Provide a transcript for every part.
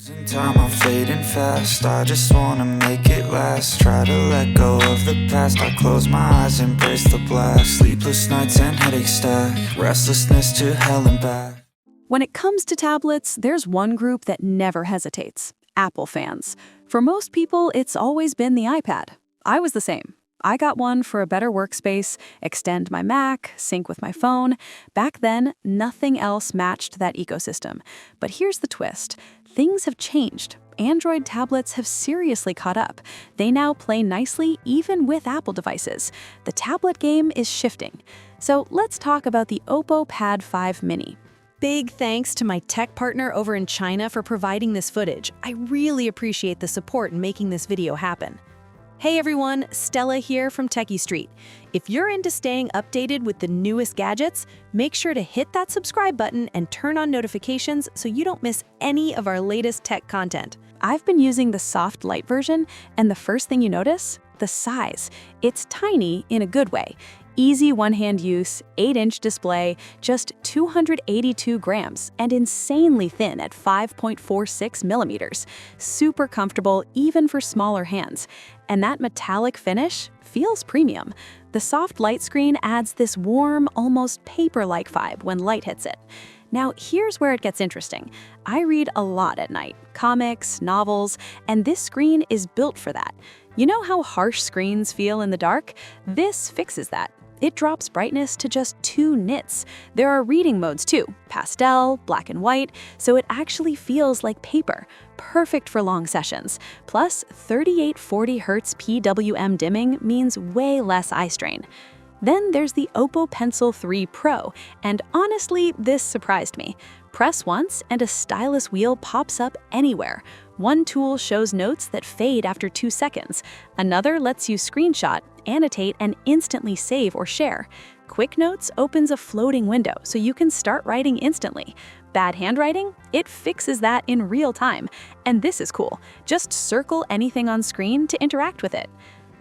In time I'm fading fast, I just wanna make it last. Try to let go of the past, I close my eyes, embrace the blast. Sleepless nights and headache stack, restlessness to hell and back. When it comes to tablets, there's one group that never hesitates: Apple fans. For most people, it's always been the iPad. I was the same. I got one for a better workspace, extend my Mac, sync with my phone. Back then, nothing else matched that ecosystem. But here's the twist. Things have changed. Android tablets have seriously caught up. They now play nicely even with Apple devices. The tablet game is shifting. So let's talk about the OPPO Pad 5 Mini. Big thanks to my tech partner over in China for providing this footage. I really appreciate the support in making this video happen. Hey everyone, Stella here from techiestreet. If you're into staying updated with the newest gadgets, make sure to hit that subscribe button and turn on notifications so you don't miss any of our latest tech content. I've been using the soft light version, and the first thing you notice? The size. It's tiny in a good way. Easy one-hand use, 8-inch display, just 282 grams, and insanely thin at 5.46 millimeters. Super comfortable even for smaller hands. And that metallic finish feels premium. The soft light screen adds this warm, almost paper-like vibe when light hits it. Now, here's where it gets interesting. I read a lot at night, comics, novels, and this screen is built for that. You know how harsh screens feel in the dark? This fixes that. It drops brightness to just 2 nits. There are reading modes too, pastel, black and white, so it actually feels like paper. Perfect for long sessions. Plus, 3840 Hz PWM dimming means way less eye strain. Then there's the OPPO Pencil 3 Pro, and honestly, this surprised me. Press once and a stylus wheel pops up anywhere. One tool shows notes that fade after 2 seconds. Another lets you screenshot, annotate, and instantly save or share. Quick Notes opens a floating window so you can start writing instantly. Bad handwriting? It fixes that in real time. And this is cool. Just circle anything on screen to interact with it.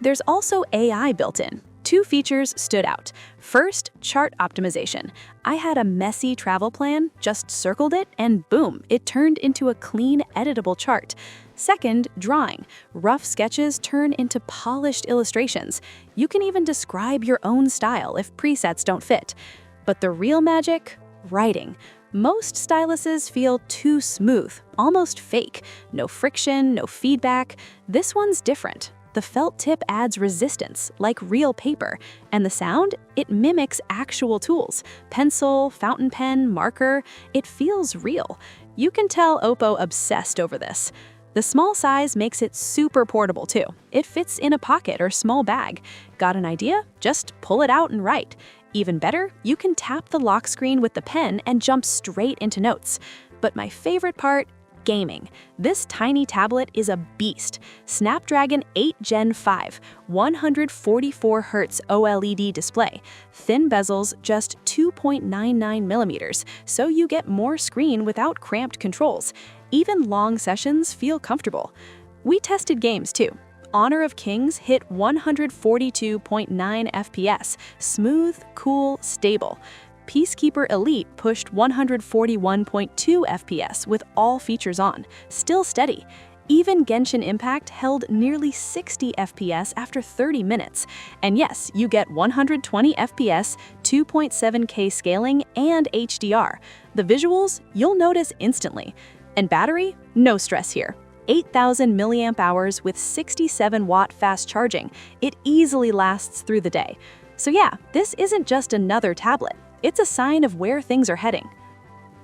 There's also AI built in. 2 features stood out. First, chart optimization. I had a messy travel plan, just circled it, and boom, it turned into a clean, editable chart. Second, drawing. Rough sketches turn into polished illustrations. You can even describe your own style if presets don't fit. But the real magic? Writing. Most styluses feel too smooth, almost fake. No friction, no feedback. This one's different. The felt tip adds resistance, like real paper. And the sound? It mimics actual tools. Pencil, fountain pen, marker. It feels real. You can tell OPPO obsessed over this. The small size makes it super portable too. It fits in a pocket or small bag. Got an idea? Just pull it out and write. Even better, you can tap the lock screen with the pen and jump straight into notes. But my favorite part? Gaming. This tiny tablet is a beast. Snapdragon 8 Gen 5, 144 Hz OLED display. Thin bezels, just 2.99 millimeters, so you get more screen without cramped controls. Even long sessions feel comfortable. We tested games too. Honor of Kings hit 142.9 FPS, smooth, cool, stable. Peacekeeper Elite pushed 141.2 FPS with all features on, still steady. Even Genshin Impact held nearly 60 FPS after 30 minutes. And yes, you get 120 FPS, 2.7K scaling, and HDR. The visuals, you'll notice instantly. And battery? No stress here. 8,000 milliamp hours with 67-watt fast charging. It easily lasts through the day. So yeah, this isn't just another tablet. It's a sign of where things are heading.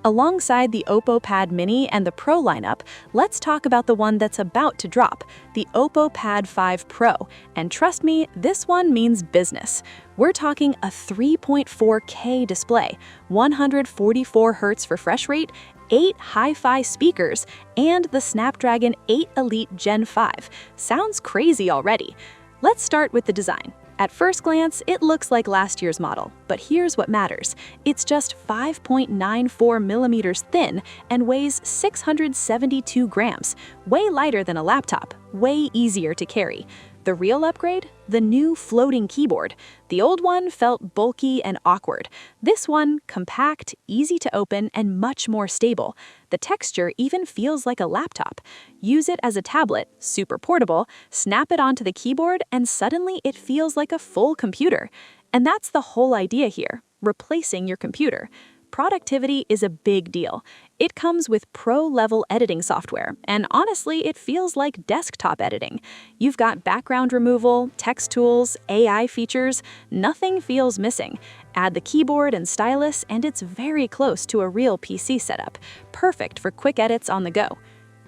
Alongside the OPPO Pad Mini and the Pro lineup, let's talk about the one that's about to drop, the OPPO Pad 5 Pro. And trust me, this one means business. We're talking a 3.4K display, 144 Hz refresh rate, 8 hi-fi speakers, and the Snapdragon 8 Elite Gen 5. Sounds crazy already. Let's start with the design. At first glance, it looks like last year's model, but here's what matters. It's just 5.94 millimeters thin and weighs 672 grams, way lighter than a laptop, way easier to carry. The real upgrade? The new floating keyboard. The old one felt bulky and awkward. This one, compact, easy to open, and much more stable. The texture even feels like a laptop. Use it as a tablet, super portable, snap it onto the keyboard, and suddenly it feels like a full computer. And that's the whole idea here, replacing your computer. Productivity is a big deal. It comes with pro-level editing software, and honestly, it feels like desktop editing. You've got background removal, text tools, AI features, nothing feels missing. Add the keyboard and stylus, and it's very close to a real PC setup, perfect for quick edits on the go.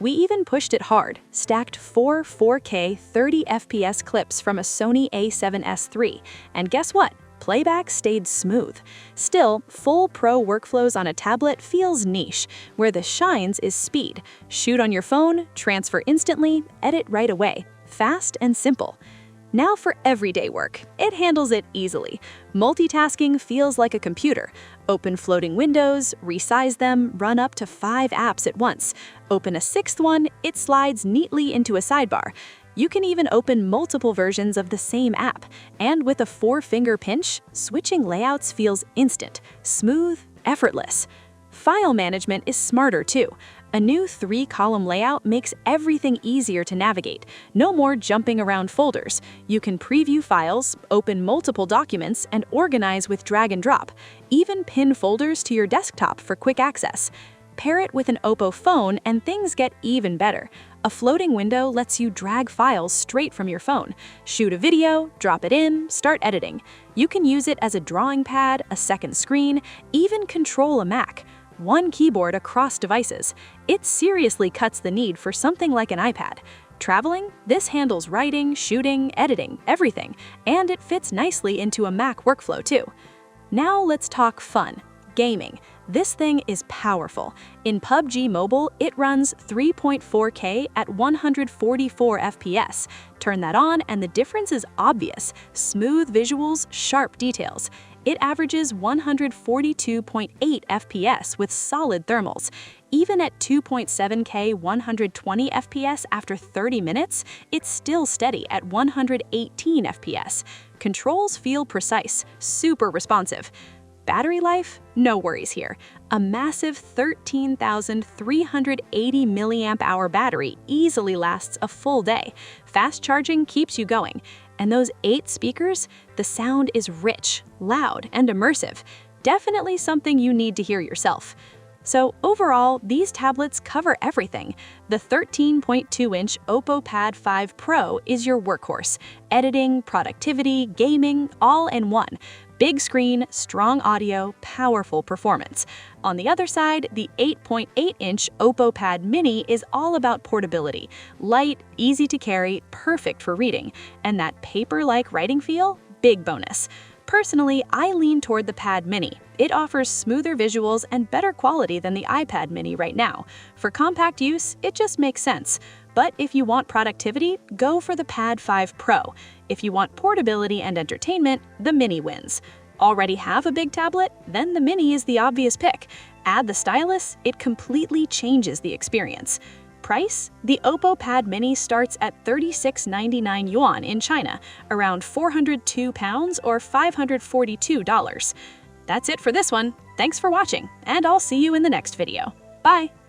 We even pushed it hard, stacked 4K 30 FPS clips from a Sony a7S III, and guess what? Playback stayed smooth. Still, full pro workflows on a tablet feels niche, where the shines is speed. Shoot on your phone, transfer instantly, edit right away. Fast and simple. Now for everyday work. It handles it easily. Multitasking feels like a computer. Open floating windows, resize them, run up to 5 apps at once. Open a 6th one, it slides neatly into a sidebar. You can even open multiple versions of the same app, and with a 4-finger pinch, switching layouts feels instant, smooth, effortless. File management is smarter too. A new 3-column layout makes everything easier to navigate. No more jumping around folders. You can preview files, open multiple documents, and organize with drag and drop. Even pin folders to your desktop for quick access. Pair it with an OPPO phone and things get even better. A floating window lets you drag files straight from your phone. Shoot a video, drop it in, start editing. You can use it as a drawing pad, a second screen, even control a Mac. One keyboard across devices. It seriously cuts the need for something like an iPad. Traveling? This handles writing, shooting, editing, everything, and it fits nicely into a Mac workflow too. Now let's talk fun. Gaming. This thing is powerful. In PUBG Mobile, it runs 3.4K at 144 FPS. Turn that on and the difference is obvious. Smooth visuals, sharp details. It averages 142.8 FPS with solid thermals. Even at 2.7K 120 FPS after 30 minutes, it's still steady at 118 FPS. Controls feel precise, super responsive. Battery life? No worries here. A massive 13,380 mAh battery easily lasts a full day. Fast charging keeps you going. And those 8 speakers? The sound is rich, loud, and immersive. Definitely something you need to hear yourself. So overall, these tablets cover everything. The 13.2-inch OPPO Pad 5 Pro is your workhorse. Editing, productivity, gaming, all in one. Big screen, strong audio, powerful performance. On the other side, the 8.8-inch OPPO Pad Mini is all about portability. Light, easy to carry, perfect for reading. And that paper-like writing feel? Big bonus. Personally, I lean toward the Pad Mini. It offers smoother visuals and better quality than the iPad Mini right now. For compact use, it just makes sense. But if you want productivity, go for the Pad 5 Pro. If you want portability and entertainment, the Mini wins. Already have a big tablet? Then the Mini is the obvious pick. Add the stylus, it completely changes the experience. Price? The OPPO Pad Mini starts at 36.99 yuan in China, around £402 or $542. That's it for this one. Thanks for watching, and I'll see you in the next video. Bye!